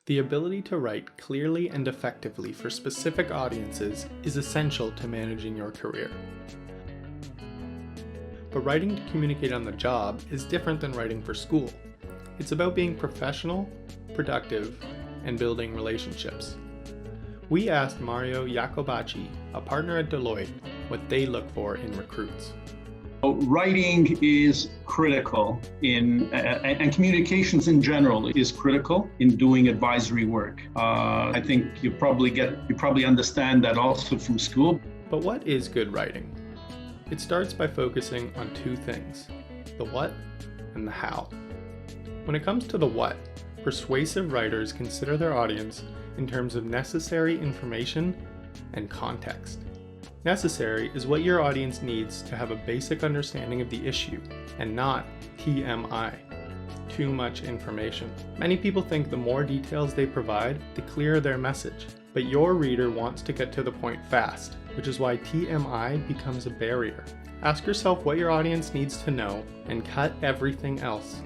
The ability to write clearly and effectively for specific audiences is essential to managing your career. But writing to communicate on the job is different than writing for school. It's about being professional, productive, and building relationships. We asked Mario Iacobacci, a partner at Deloitte, what they look for in recruits. Writing is critical and communications in general is critical in doing advisory work. I think you probably understand that also from school. But what is good writing? It starts by focusing on two things, the what and the how. When it comes to the what, persuasive writers consider their audience in terms of necessary information and context. Necessary is what your audience needs to have a basic understanding of the issue, and not TMI, too much information. Many people think the more details they provide, the clearer their message, but your reader wants to get to the point fast, which is why TMI becomes a barrier. Ask yourself what your audience needs to know and cut everything else.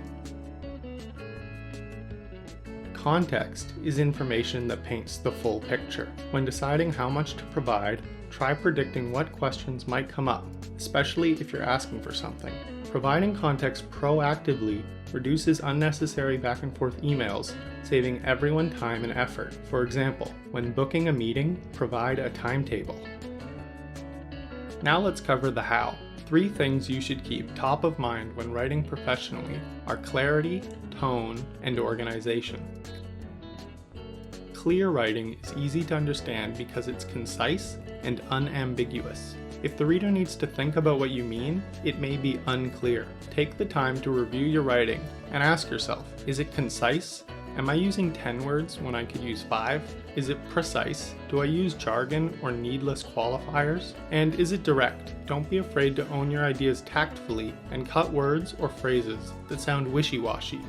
Context is information that paints the full picture. When deciding how much to provide, try predicting what questions might come up, especially if you're asking for something. Providing context proactively reduces unnecessary back and forth emails, saving everyone time and effort. For example, when booking a meeting, provide a timetable. Now let's cover the how. 3 things you should keep top of mind when writing professionally are clarity, tone, and organization. Clear writing is easy to understand because it's concise and unambiguous. If the reader needs to think about what you mean, it may be unclear. Take the time to review your writing and ask yourself, is it concise? Am I using 10 words when I could use 5? Is it precise? Do I use jargon or needless qualifiers? And is it direct? Don't be afraid to own your ideas tactfully and cut words or phrases that sound wishy-washy.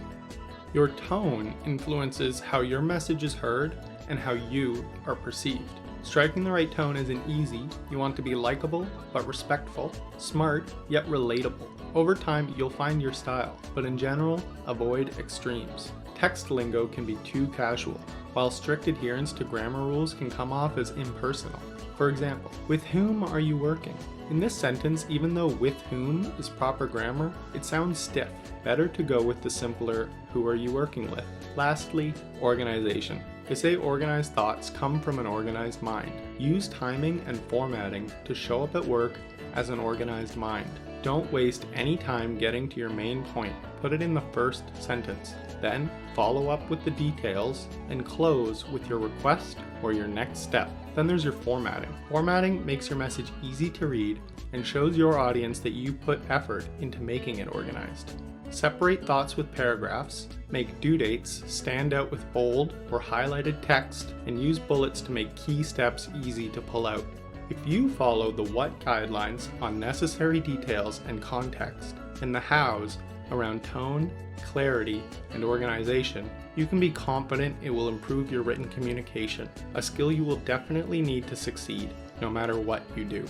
Your tone influences how your message is heard and how you are perceived. Striking the right tone isn't easy. You want to be likable but respectful, smart yet relatable. Over time, you'll find your style, but in general, avoid extremes. Text lingo can be too casual, while strict adherence to grammar rules can come off as impersonal. For example, with whom are you working? In this sentence, even though with whom is proper grammar, it sounds stiff. Better to go with the simpler who are you working with. Lastly, organization. They say organized thoughts come from an organized mind. Use timing and formatting to show up at work as an organized mind. Don't waste any time getting to your main point. Put it in the first sentence. Then follow up with the details and close with your request or your next step. Then there's your formatting. Formatting makes your message easy to read and shows your audience that you put effort into making it organized. Separate thoughts with paragraphs, make due dates stand out with bold or highlighted text, and use bullets to make key steps easy to pull out. If you follow the what guidelines on necessary details and context, and the hows around tone, clarity, and organization, you can be confident it will improve your written communication, a skill you will definitely need to succeed, no matter what you do.